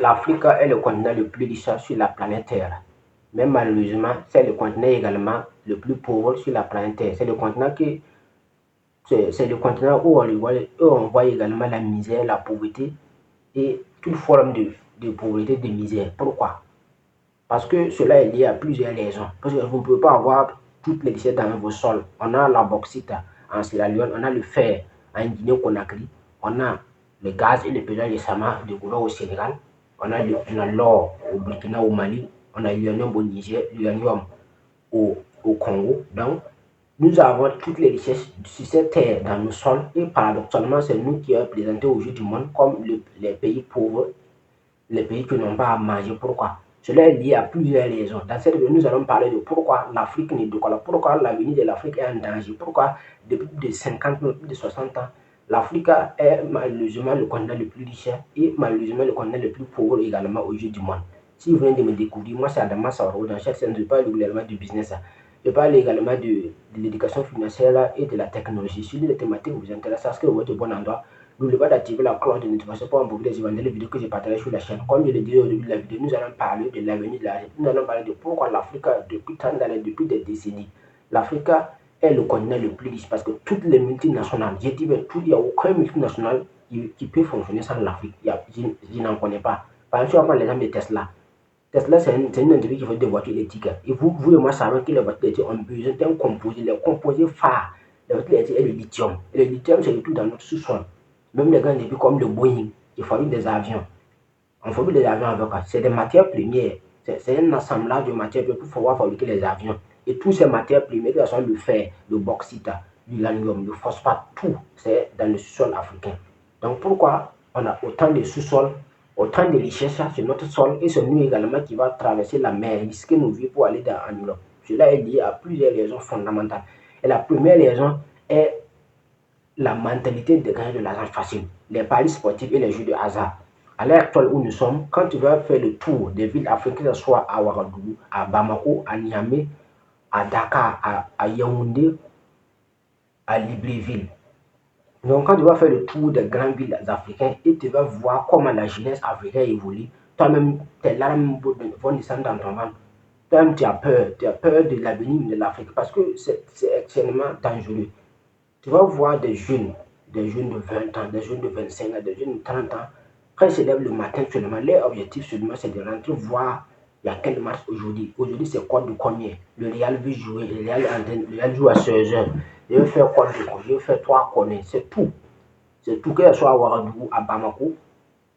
l'Afrique est le continent le plus riche sur la planète Terre. Mais malheureusement, c'est le continent également le plus pauvre sur la planète Terre. C'est le continent où on voit également la misère, la pauvreté et toute forme de pauvreté, de misère. Pourquoi? Parce que cela est lié à plusieurs raisons. Parce que vous ne pouvez pas avoir toutes les richesses dans vos sols. On a la bauxite en Sierra Leone, on a le fer en Guinée-Conakry, on a le gaz et le pétrole récemment découvert au Sénégal, on a l'or au Burkina, au Mali, on a l'uranium au Niger, l'uranium au Congo. Donc, nous avons toutes les richesses sur cette terre dans nos sols et paradoxalement, c'est nous qui sommes présentés au jeu du monde comme les pays pauvres, les pays qui n'ont pas à manger. Pourquoi? Cela est lié à plusieurs raisons. Dans cette vidéo, nous allons parler de pourquoi l'Afrique ne décolle pas, pourquoi l'avenir de l'Afrique est en danger, pourquoi depuis plus de 50, plus de 60 ans, l'Afrique est malheureusement le continent le plus riche et malheureusement le continent le plus pauvre également au jeu du monde. Si vous venez de me découvrir, moi c'est Adama Saro. Dans chaque scène, je parle régulièrement du business. Je parle également de l'éducation financière et de la technologie. Si les thématiques vous intéressent, est-ce que vous êtes au bon endroit? N'oubliez pas d'activer la cloche de notification pour envoyer les éventuelles vidéos que je partage sur la chaîne. Comme je le disais au début de la vidéo, nous allons parler de l'avenir de l'Afrique. Nous allons parler de pourquoi l'Afrique, depuis tant d'années, depuis des décennies, l'Afrique est le continent le plus riche parce que toutes les multinationales, j'ai dit, il n'y a aucun multinational qui peut fonctionner sans l'Afrique. Je n'en connais pas. Par exemple, on prend l'exemple de Tesla. Tesla, c'est une entreprise qui fait des voitures électriques. Et vous et moi savons que les voitures électriques ont besoin d'un composé, le composé phare. Les voitures électriques est le lithium. Et le lithium, c'est le tout dans notre sous-sol. Même les grandes entreprises comme le Boeing, qui fabriquent des avions. On fabrique des avions avec ça. C'est des matières premières. C'est un assemblage de matières premières pour pouvoir fabriquer les avions. Et toutes ces matières premières, que ce soit le fer, le bauxite, l'uranium, le phosphate, tout, c'est dans le sous-sol africain. Donc pourquoi on a autant de sous-sols, autant de richesses sur notre sol et c'est nous également qui va traverser la mer, risquer nos vies pour aller en Europe. Cela est lié à plusieurs raisons fondamentales. Et la première raison est la mentalité de gagner de l'argent facile, les paris sportifs et les jeux de hasard. À l'heure actuelle où nous sommes, quand tu vas faire le tour des villes africaines, que ce soit à Ouagadougou, à Bamako, à Niamey, à Dakar, à Yaoundé, à Libreville. Donc quand tu vas faire le tour des grandes villes africaines et tu vas voir comment la jeunesse africaine évolue, toi-même, tes larmes vont descendre dans ton ventre. Toi-même, tu as peur de l'avenir de l'Afrique parce que c'est extrêmement dangereux. Tu vas voir des jeunes de 20 ans, des jeunes de 25 ans, des jeunes de 30 ans, quand ils se lèvent le matin seulement, leur objectif seulement c'est de rentrer voir il y a quel match aujourd'hui. Aujourd'hui c'est quoi de combien. Le Real veut jouer, le Real joue à 16 heures. Je vais faire quoi de quoi, je vais faire 3 corners, c'est tout. C'est tout, que ce soit à Ouagadougou, à Bamako,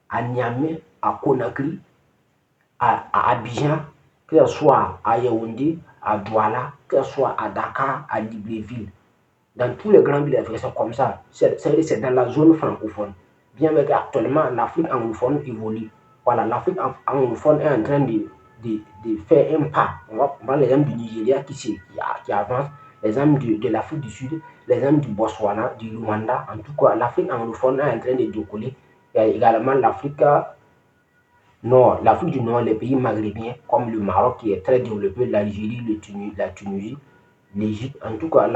à Niamey, à Conakry, à Abidjan, que ce soit à Yaoundé, à Douala, que ce soit à Dakar, à Libreville. Dans tous les grands villes africains sont comme ça. C'est dans la zone francophone. Bien qu'actuellement, l'Afrique anglophone évolue. Voilà, l'Afrique anglophone est en train de faire un pas. On va prendre l'exemple du Nigeria qui avance, l'exemple de l'Afrique du Sud, l'exemple du Botswana, du Rwanda. En tout cas, l'Afrique anglophone est en train de décoller. Il y a également l'Afrique du Nord, les pays maghrébiens comme le Maroc qui est très développé, l'Algérie, la Tunisie, l'Égypte. En tout cas,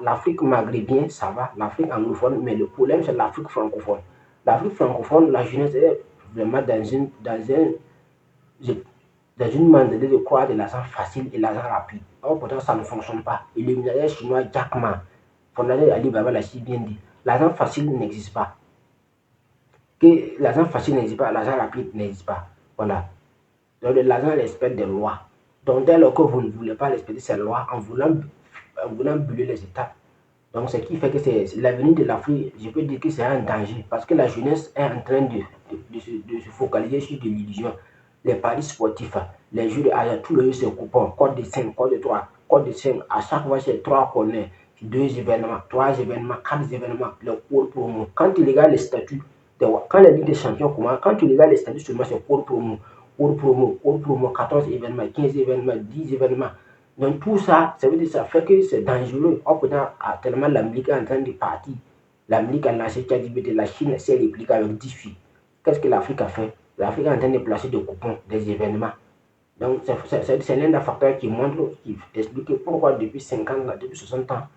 l'Afrique maghrébienne, ça va, l'Afrique anglophone, mais le problème, c'est l'Afrique francophone. L'Afrique francophone, la jeunesse est vraiment dans une mentalité de croire de l'argent facile et l'argent rapide. Or, pourtant, ça ne fonctionne pas. Et le milliardaire chinois Jack Ma, fondateur d'Alibaba, l'a si bien dit. L'argent facile n'existe pas. Que l'argent facile n'existe pas, l'argent rapide n'existe pas. Voilà. Donc, l'argent respecte des lois. Donc, dès lors que vous ne voulez pas respecter ces lois en voulant brûler les États, donc ce qui fait que c'est l'avenir de l'Afrique, je peux dire que c'est un danger parce que la jeunesse est en train de se focaliser sur de l'illusion. Les paris sportifs, les jeux de hasard, tous les jeux c'est coupons, code de 5, code de 3, code de 5, à chaque fois c'est 3 corners, 2 événements, 3 événements, 4 événements, le cours promo. Quand tu regardes les statuts, quand la Ligue des Champions commence, quand tu regardes les statuts seulement c'est cours promo, 14 événements, 15 événements, 10 événements. Donc tout ça, ça veut dire ça fait que c'est dangereux. Or, pourtant, tellement l'Amérique est en train de partir. L'Amérique a lancé ChatGPT, la Chine s'est répliquée avec 10 filles. Qu'est-ce que l'Afrique a fait? L'Afrique est en train de placer des coupons, des événements. Donc c'est l'un des facteurs qui montre, qui explique pourquoi depuis 50 ans, depuis 60 ans,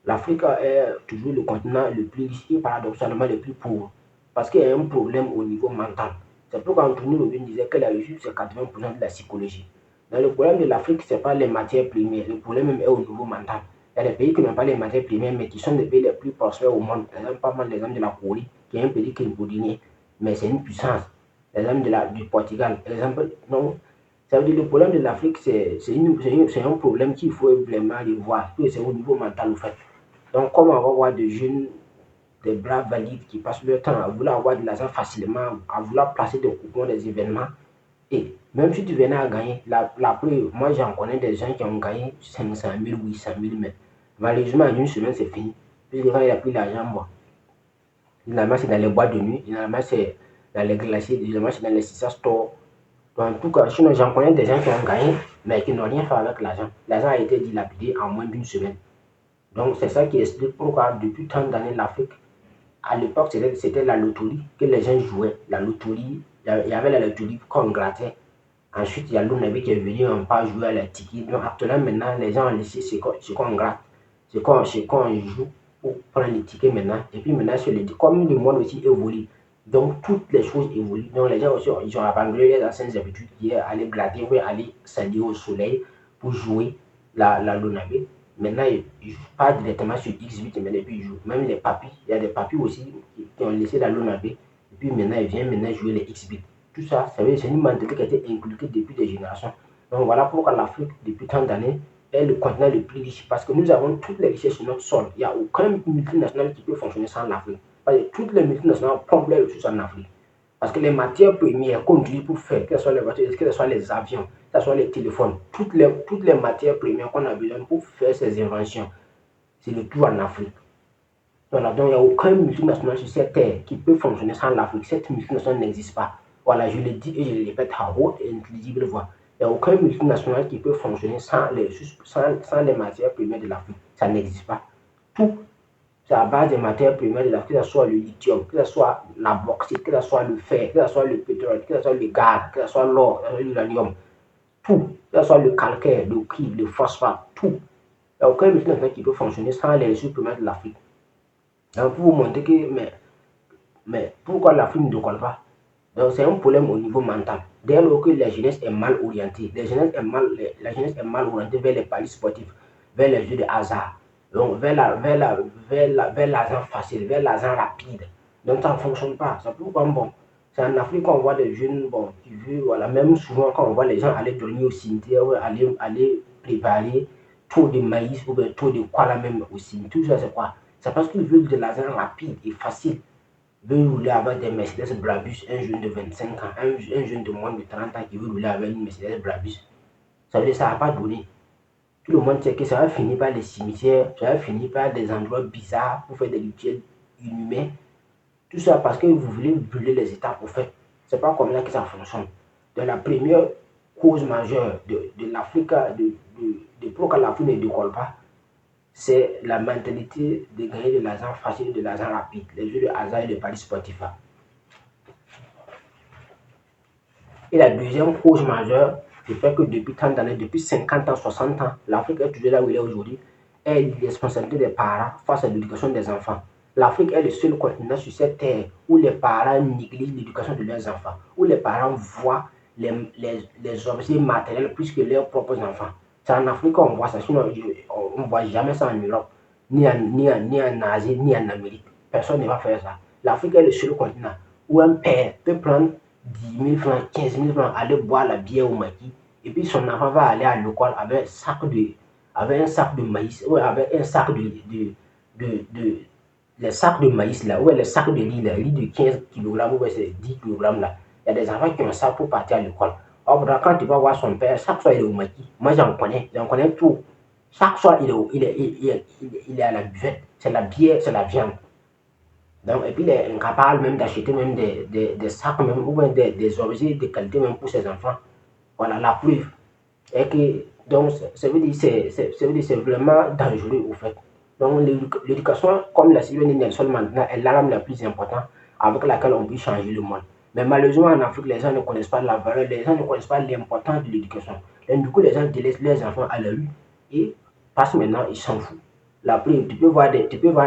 l'Afrique est toujours le continent le plus riche et paradoxalement le plus pauvre. Parce qu'il y a un problème au niveau mental. C'est pourquoi Anthony Robin disait que la réussite, c'est 80% de la psychologie. Donc, le problème de l'Afrique, ce n'est pas les matières premières. Le problème même est au niveau mental. Il y a des pays qui n'ont pas les matières premières, mais qui sont des pays les plus prospères au monde. Par exemple, pas mal l'exemple de la Corée, qui est un pays qui est impoudinier, mais c'est une puissance. L'exemple du Portugal. Exemple, non. Ça veut dire que le problème de l'Afrique, c'est un problème qu'il faut vraiment aller voir. C'est au niveau mental, en fait. Donc, comment on va voir des jeunes, des braves valides qui passent leur temps à vouloir avoir de l'argent facilement, à vouloir placer des coupons, des événements. Et même si tu venais à gagner, la preuve, moi j'en connais des gens qui ont gagné 500 000, 800 000, mais malheureusement en une semaine c'est fini. Puisque quand il a pris l'argent, bon, généralement c'est dans les boîtes de nuit, généralement c'est dans les glaciers, généralement c'est dans les Sissa Stores. En tout cas, sinon j'en connais des gens qui ont gagné, mais qui n'ont rien fait avec l'argent. L'argent a été dilapidé en moins d'une semaine. Donc c'est ça qui explique pourquoi depuis tant d'années l'Afrique, à l'époque c'était la loterie que les gens jouaient. La loterie, il y avait la loterie qu'on grattait. Ensuite, il y a l'Onabi qui est venu, on pas jouer à la tiki. Donc actuellement, maintenant, les gens ont laissé ce qu'on gratte, ce qu'on joue pour prendre les tickets maintenant. Et puis maintenant, comme le monde aussi évolue, donc toutes les choses évoluent. Donc les gens aussi, ils ont abandonné les anciennes habitudes qui est aller gratter ou aller s'allier au soleil pour jouer la Lonabi. Maintenant, ils ne jouent pas directement sur X8, mais puis ils jouent. Même les papis, il y a des papis aussi qui ont laissé la Lonabi. Et puis maintenant, ils viennent maintenant jouer les X8. Tout ça, c'est une mentalité qui a été inculquée depuis des générations. Donc voilà pourquoi l'Afrique, depuis tant d'années, est le continent le plus riche. Parce que nous avons toutes les richesses sur notre sol. Il n'y a aucun multinational qui peut fonctionner sans l'Afrique. Parce que toutes les multinationales pompent les ressources en Afrique. Parce que les matières premières qu'on utilise pour faire, que ce soit les voitures, que ce soit les avions, que ce soit les téléphones, toutes les matières premières qu'on a besoin pour faire ces inventions, c'est le tout en Afrique. Voilà, donc il n'y a aucun multinational sur cette terre qui peut fonctionner sans l'Afrique. Cette multinationale n'existe pas. Voilà, je le dis et je le répète à haute et intelligible voix. Il n'y a aucun multinational qui peut fonctionner sans les matières premières de l'Afrique. Ça n'existe pas. Tout, c'est à base des matières premières de l'Afrique, que ce soit le lithium, que ce soit la bauxite, que ce soit le fer, que ce soit le pétrole, que ce soit le gaz, que ce soit l'or, que ce soit l'uranium. Tout, que ce soit le calcaire, le cuivre, le phosphate, tout. Il n'y a aucun multinational qui peut fonctionner sans les ressources premières de l'Afrique. Donc, pour vous montrer que, mais pourquoi l'Afrique ne décolle pas? Donc, c'est un problème au niveau mental. Dès lors que la jeunesse est mal orientée, la jeunesse est mal orientée vers les paris sportifs, vers les jeux de hasard, donc vers l'argent facile, vers l'argent rapide. Donc, ça ne fonctionne pas. C'est pourquoi, bon, c'est en Afrique qu'on voit des jeunes, bon, qui veulent, voilà, même souvent quand on voit les gens aller dormir au cimetière, ou aller préparer trop de maïs ou bien trop de quoi là même au cimetière. Tout ça, c'est quoi? C'est parce qu'ils veulent de l'argent rapide et facile. Ils veulent rouler avec des Mercedes Brabus, un jeune de 25 ans, un jeune de moins de 30 ans qui veut rouler avec une Mercedes Brabus. Ça veut dire que ça ne va pas donner. Tout le monde sait que ça va finir par les cimetières, ça va finir par des endroits bizarres pour faire des rituels inhumains. Tout ça parce que vous voulez brûler les états prophètes. Ce n'est pas comme ça que ça fonctionne. Donc la première cause majeure de l'Afrique, de pourquoi l'Afrique ne décolle pas, c'est la mentalité de gagner de l'argent facile, de l'argent rapide, les jeux de hasard et les paris sportifs. Et la deuxième cause majeure, qui fait que depuis tant d'années, depuis 50 ans, 60 ans, l'Afrique est toujours là où elle est aujourd'hui, est l'irresponsabilité des parents face à l'éducation des enfants. L'Afrique est le seul continent sur cette terre où les parents négligent l'éducation de leurs enfants, où les parents voient les objets matériels plus que leurs propres enfants. C'est en Afrique qu'on voit ça, sinon on ne voit jamais ça en Europe, ni en Asie, ni en Amérique. Personne ne va faire ça. L'Afrique est le seul continent où un père peut prendre 10 000 francs, 15 000 francs, aller boire la bière au maquis, et puis son enfant va aller à l'école avec un sac de maïs, ou avec un sac les sacs de maïs là, ou les sacs de riz, là, riz de 15 kg, ou c'est 10 kg là. Il y a des enfants qui ont ça pour partir à l'école. Or, quand tu vas voir son père, chaque soir il est au maquis. Moi j'en connais tout. Chaque soir il est à la buvette. C'est la bière, c'est la viande. Donc, et puis il est incapable même d'acheter même des sacs même, ou bien des objets de qualité même pour ses enfants. Voilà la preuve. Et que, donc, ça veut dire que c'est vraiment dangereux au fait. Donc l'éducation, comme l'a dit Nelson Mandela, est l'arme la plus importante avec laquelle on peut changer le monde. Mais malheureusement en Afrique, les gens ne connaissent pas la valeur, les gens ne connaissent pas l'importance de l'éducation. Et du coup, les gens délaissent leurs enfants à la rue et passent maintenant, ils s'en foutent. La preuve, tu peux voir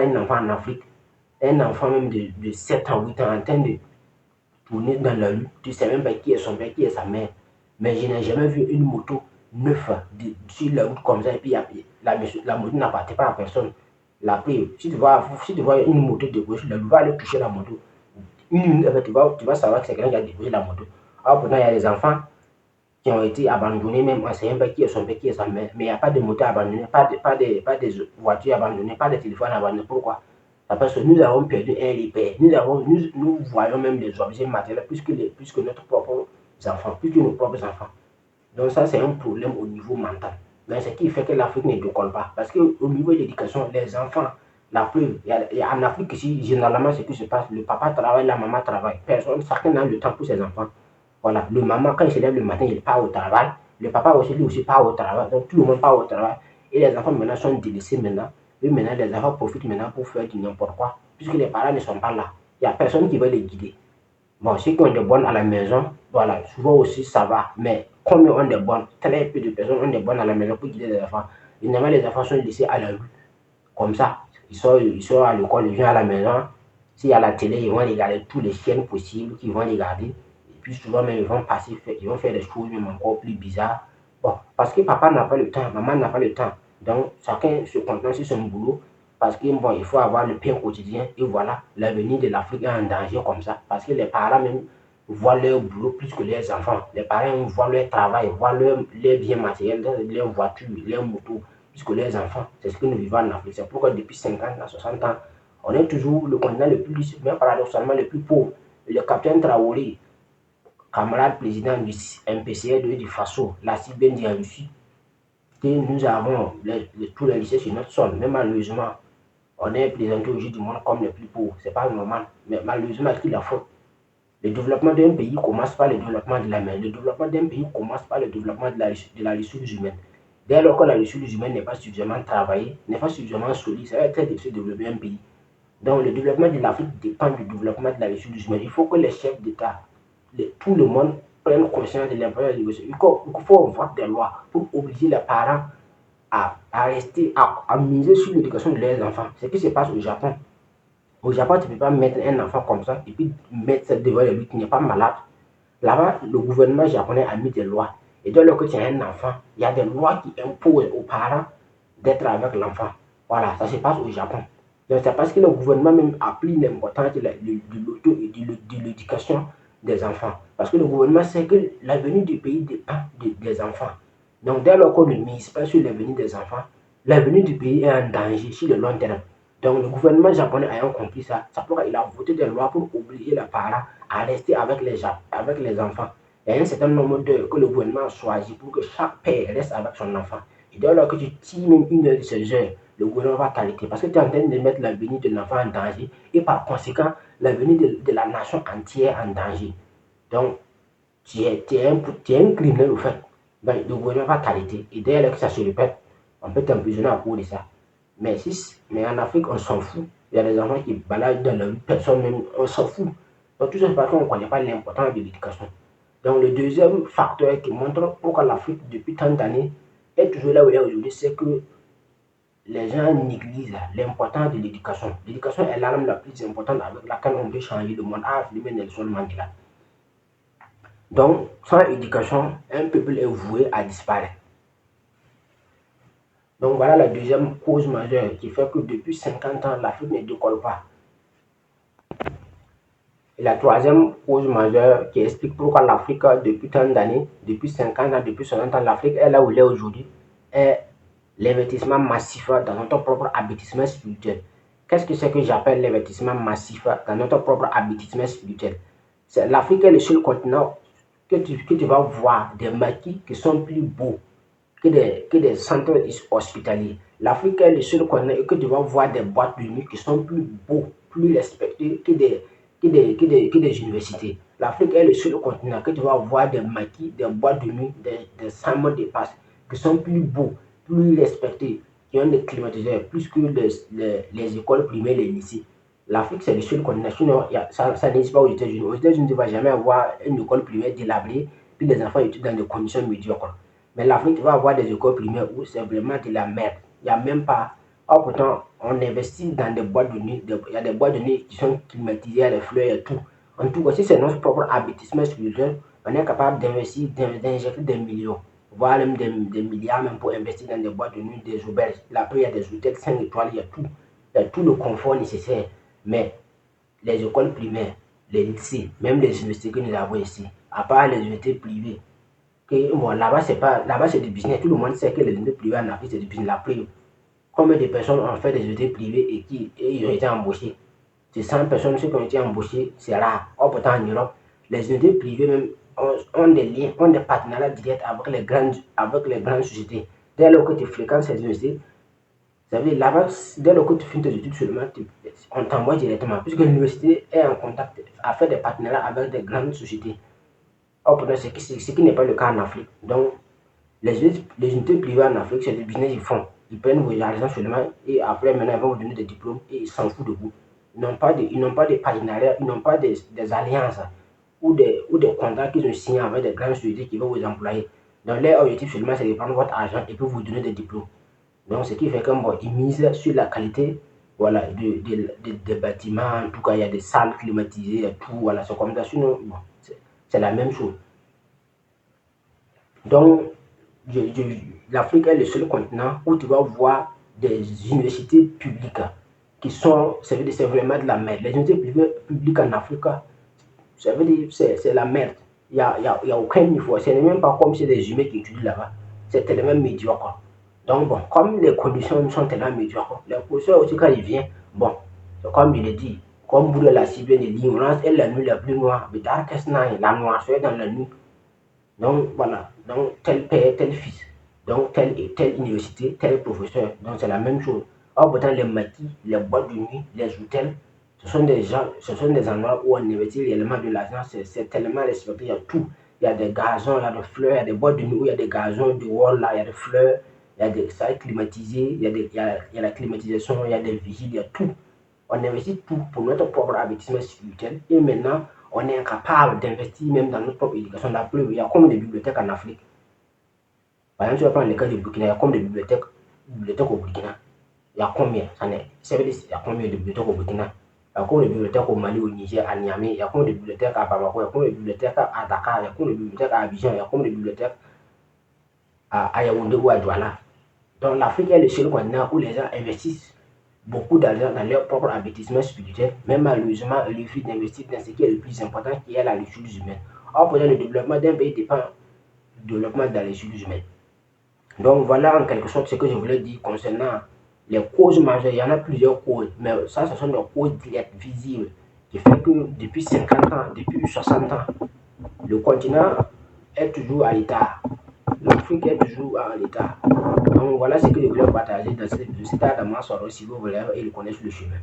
un enfant en Afrique, un enfant même de 7 ans, 8 ans, en train tourner dans la rue, tu ne sais même pas qui est son père, qui est sa mère. Mais je n'ai jamais vu une moto neuve sur la route comme ça, et puis la moto n'appartient pas à personne. La preuve, si tu vois une moto déposée sur la route, va aller toucher la moto. Une minute, tu vas savoir que c'est quelqu'un qui a déposé la moto. Alors pourtant, il y a des enfants qui ont été abandonnés, même on ne sait même pas qui est son père, qui est sa mère. Mais il n'y a pas de moto abandonnée, pas des voitures abandonnées, pas de téléphone abandonné. Pourquoi? Parce que nous avons perdu un repère. Nous voyons même les objets matériels plus que notre propre enfants, plus que nos propres enfants. Donc ça, c'est un problème au niveau mental. Mais ce qui fait que l'Afrique ne décolle pas. Parce qu'au niveau de l'éducation, les enfants, la preuve, en Afrique ici, généralement, ce qui se passe, le papa travaille, la maman travaille. Personne, chacun n'a le temps pour ses enfants. Voilà, le maman, quand il se lève le matin, il part au travail. Le papa aussi, lui aussi, part au travail. Donc tout le monde part au travail. Et les enfants maintenant sont délaissés maintenant. Et maintenant, les enfants profitent maintenant pour faire du n'importe quoi. Puisque les parents ne sont pas là. Il n'y a personne qui va les guider. Bon, ceux qui ont des bonnes à la maison, voilà, souvent aussi ça va. Mais comme ils ont des bonnes, très peu de personnes ont des bonnes à la maison pour guider les enfants. Généralement, les enfants sont laissés à la rue. Comme ça, ils sortent à l'école, ils viennent à la maison. S'il y a la télé, ils vont regarder toutes les chaînes possibles qu'ils vont regarder. Et puis souvent même, ils vont faire des choses même encore plus bizarres. Bon, parce que papa n'a pas le temps, maman n'a pas le temps. Donc, chacun se contente sur son boulot. Parce que bon, il faut avoir le pain quotidien. Et voilà, l'avenir de l'Afrique est en danger comme ça. Parce que les parents même voient leur boulot plus que leurs enfants. Les parents voient leur travail, voient leurs biens matériels, leurs voitures, leurs motos, plus que leurs enfants. C'est ce que nous vivons en Afrique. C'est pourquoi depuis 50 ans, 60 ans, on est toujours le continent le plus riche, mais paradoxalement le plus pauvre. Le capitaine Traoré, camarade président du MPCR du Faso, l'a si bien dit en Russie, que nous avons tous les lycées sur notre sol. Mais malheureusement, on est présenté au jour du monde comme les plus pauvres. C'est pas normal. Mais malheureusement, qui la faute? Le développement d'un pays commence par le développement de la main. Le développement d'un pays commence par le développement de la ressource humaine. Dès lors que la ressource humaine n'est pas suffisamment travaillée, n'est pas suffisamment solide, ça va être très difficile de développer un pays. Donc le développement de l'Afrique dépend du développement de la ressource humaine. Il faut que les chefs d'État, tout le monde prenne conscience de l'importance de l'éducation. Il faut avoir des lois pour obliger les parents à miser sur l'éducation de leurs enfants. C'est ce qui se passe au Japon. Au Japon, tu ne peux pas mettre un enfant comme ça et puis mettre ça devant lui qui n'est pas malade. Là-bas, le gouvernement japonais a mis des lois. Et dès lors que tu as un enfant, il y a des lois qui imposent aux parents d'être avec l'enfant. Voilà, ça se passe au Japon. Donc c'est parce que le gouvernement même a pris l'importance de l'auto et de l'éducation des enfants. Parce que le gouvernement sait que l'avenir du pays dépend des enfants. Donc dès lors qu'on ne mise pas sur l'avenir des enfants, l'avenir du pays est en danger sur le long terme. Donc le gouvernement japonais ayant compris ça, c'est pourquoi il a voté des lois pour obliger les parents à rester avec les enfants. Il y a un certain nombre d'heures que le gouvernement a choisi pour que chaque père reste avec son enfant. Et dès lors que tu tires même une heure de ces heures, le gouvernement va t'arrêter parce que tu es en train de mettre l'avenir de l'enfant en danger et par conséquent l'avenir de la nation entière en danger. Donc, tu es un criminel au fait. Donc, le gouvernement va t'arrêter et dès lors que ça se répète, on peut t'emprisonner à cause de ça. Mais en Afrique, on s'en fout. Il y a des enfants qui baladent dans la rue, personne même, on s'en fout. Donc, tout ça parce qu'on ne connaît pas l'importance de l'éducation. Donc, le deuxième facteur qui montre pourquoi l'Afrique, depuis tant d'années, est toujours là où elle est aujourd'hui, c'est que les gens négligent l'importance de l'éducation. L'éducation est l'arme la plus importante avec laquelle on peut changer le monde, a affirmé Nelson Mandela. Donc, sans éducation, un peuple est voué à disparaître. Donc voilà la deuxième cause majeure qui fait que depuis 50 ans, l'Afrique ne décolle pas. Et la troisième cause majeure qui explique pourquoi l'Afrique, depuis tant d'années, depuis 50 ans, depuis 60 ans, l'Afrique est là où elle est aujourd'hui, est l'investissement massif dans notre propre aboutissement spirituel. Qu'est-ce que c'est que j'appelle l'investissement massif dans notre propre aboutissement spirituel? L'Afrique est le seul continent que tu vas voir des maquis qui sont plus beaux que des centres hospitaliers. L'Afrique est le seul continent que tu vas voir des boîtes de nuit qui sont plus beaux, plus respectés que des universités. L'Afrique est le seul continent que tu vas voir des maquis, des boîtes de nuit, des salons de passe qui sont plus beaux, plus respectés, qui ont des climatiseurs, plus que les écoles primaires, les lycées. L'Afrique, c'est le seul continent. Sinon, ça n'existe pas aux États-Unis. Aux États-Unis, tu ne vas jamais avoir une école primaire délabrée, puis les enfants étudient dans des conditions médiocres. Mais l'Afrique, tu vas avoir des écoles primaires où c'est vraiment de la merde. Il n'y a même pas. Or, pourtant, on investit dans des boîtes de nuit. Il y a des boîtes de nuit qui sont climatisées, les fleurs et tout. En tout cas, si c'est notre propre aboutissement spirituel, on est capable d'investir, d'injecter des millions, voire même des milliards même pour investir dans des boîtes de nuit, des auberges. Là, après, il y a des hôtels 5 étoiles, il y a tout. Il y a tout le confort nécessaire. Mais les écoles primaires, les lycées, même les universités que nous avons ici, à part les universités privées, que bon, là-bas, c'est du business. Tout le monde sait que les universités privées en Afrique, c'est du business. La preuve, combien de personnes ont fait des universités privées et ils ont été embauchés? C'est 100 personnes ceux qui ont été embauchés, c'est rare. Or, pourtant, en Europe, les universités privées même ont des liens, ont des partenariats directs avec les grandes sociétés. Dès lors que tu fréquentes ces universités, ça veut dire là-bas, dès lors que tu finis tes études seulement, on t'envoie directement, puisque l'université est en contact, a fait des partenariats avec des grandes sociétés. Or, pourtant, ce qui n'est pas le cas en Afrique. Donc, les unités privées en Afrique, c'est du business qu'ils font. Ils prennent vos argent seulement et après, maintenant, ils vont vous donner des diplômes et ils s'en foutent de vous. Ils n'ont pas de partenariats, ils n'ont pas des alliances ou des contrats qu'ils ont signés avec des grandes sociétés qui vont vous employer. Donc, leur objectif seulement, c'est de prendre votre argent et puis vous donner des diplômes. Donc, ce qui fait qu'ils misent sur la qualité, voilà, des bâtiments. En tout cas, il y a des salles climatisées, il y a tout. Voilà, c'est comme ça. Sinon, bon, c'est la même chose. Donc, l'Afrique est le seul continent où tu vas voir des universités publiques qui sont, c'est vraiment de la merde. Les universités publiques en Afrique, ça veut dire c'est la merde. Il n'y a aucun niveau. Ce n'est même pas comme si des humains qui étudient là-bas. C'est tellement médiocre. Donc, bon, comme les conditions sont tellement médiocres, les professeurs aussi, quand ils viennent, bon, c'est comme je l'ai dit, comme vous l'a si bien dit, l'ignorance est la nuit la plus noire. Mais la noirceur dans la nuit. Donc, voilà. Donc, tel père, tel fils. Donc, telle université, tel professeur. Donc, c'est la même chose. Or, pourtant, les maquis, les boîtes de nuit, les hôtels, ce sont des endroits où on investit réellement de l'argent. C'est tellement respecté. Il y a tout. Il y a des gazons, il y a des fleurs, il y a des boîtes de nuit où il y a des gazons, du wall là, il y a des fleurs, il y a des salles climatisées, il y a la climatisation, il y a des vigiles, il y a tout. On investit tout pour notre propre investissement spirituel. Et maintenant, on est incapable d'investir même dans notre propre éducation. La preuve, il y a combien de bibliothèques en Afrique? Par exemple, tu vas prendre le cas du Burkina, il y a combien de bibliothèques au Burkina? Il y a combien? Il y a combien de bibliothèques au Burkina? Il y a combien de bibliothèques au Mali, au Niger, à Niamey? Il y a combien de bibliothèques à Bamako? Il y a combien de bibliothèques à Dakar? Il y a combien de bibliothèques à Abidjan? Il y a combien de bibliothèques à Yaoundé ou à Douala? Donc l'Afrique est le seul continent où les gens investissent beaucoup d'argent dans leur propre investissement spirituel, mais malheureusement, ils refusent d'investir dans ce qui est le plus important, qui est la ressource humaine. Or, le développement d'un pays dépend du développement dans les ressources humaines. Donc voilà en quelque sorte ce que je voulais dire concernant les causes majeures. Il y en a plusieurs causes, mais ça, ce sont des causes directes, visibles, qui fait que depuis 50 ans, depuis 60 ans, le continent est toujours à l'état. L'Afrique est toujours à l'état. Donc voilà ce que je voulais partager dans cette vidéo. C'était Adam Soro, si vous voulez, et le connaître sur le chemin.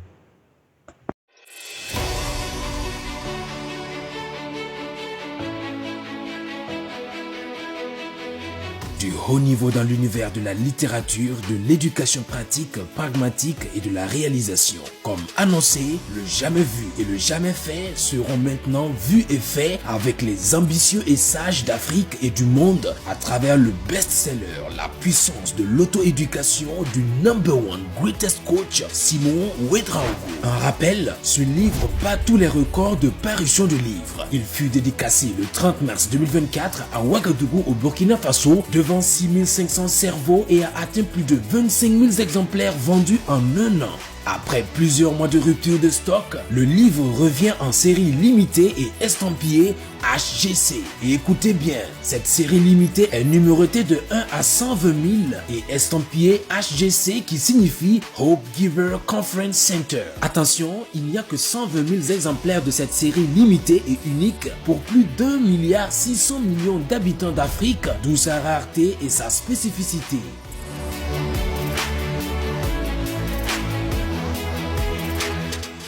Du haut niveau dans l'univers de la littérature, de l'éducation pratique, pragmatique et de la réalisation. Comme annoncé, le jamais vu et le jamais fait seront maintenant vus et faits avec les ambitieux et sages d'Afrique et du monde à travers le best-seller, la puissance de l'auto-éducation du #1 greatest coach Simon Ouedraogo. Un rappel, ce livre bat tous les records de parution de livres. Il fut dédicacé le 30 mars 2024 à Ouagadougou au Burkina Faso devant 6500 cerveaux et a atteint plus de 25 000 exemplaires vendus en un an. Après plusieurs mois de rupture de stock, le livre revient en série limitée et estampillée HGC. Et écoutez bien, cette série limitée est numérotée de 1 à 120 000 et estampillée HGC qui signifie Hope Giver Conference Center. Attention, il n'y a que 120 000 exemplaires de cette série limitée et unique pour plus d'1,6 milliard d'habitants d'Afrique, d'où sa rareté et sa spécificité.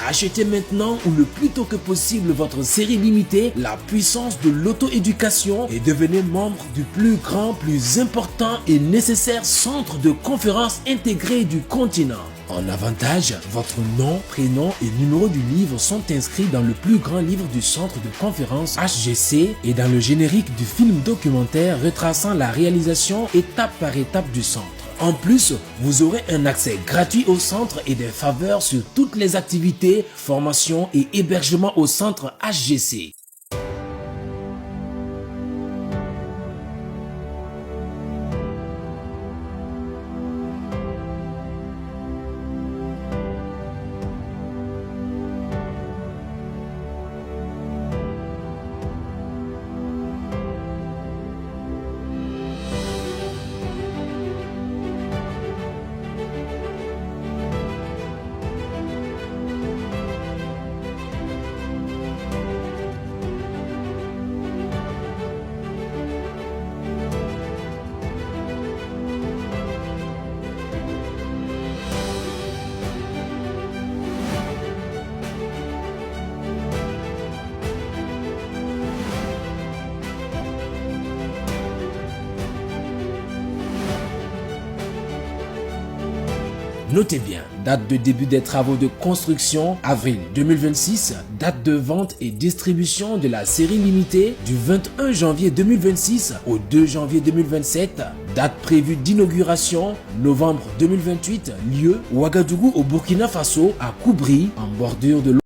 Achetez maintenant ou le plus tôt que possible votre série limitée, la puissance de l'auto-éducation, et devenez membre du plus grand, plus important et nécessaire centre de conférences intégré du continent. En avantage, votre nom, prénom et numéro du livre sont inscrits dans le plus grand livre du centre de conférence HGC et dans le générique du film documentaire retraçant la réalisation étape par étape du centre. En plus, vous aurez un accès gratuit au centre et des faveurs sur toutes les activités, formations et hébergements au centre HGC. Notez bien, date de début des travaux de construction, avril 2026, date de vente et distribution de la série limitée du 21 janvier 2026 au 2 janvier 2027, date prévue d'inauguration, novembre 2028, lieu Ouagadougou au Burkina Faso, à Koubri, en bordure de l'eau.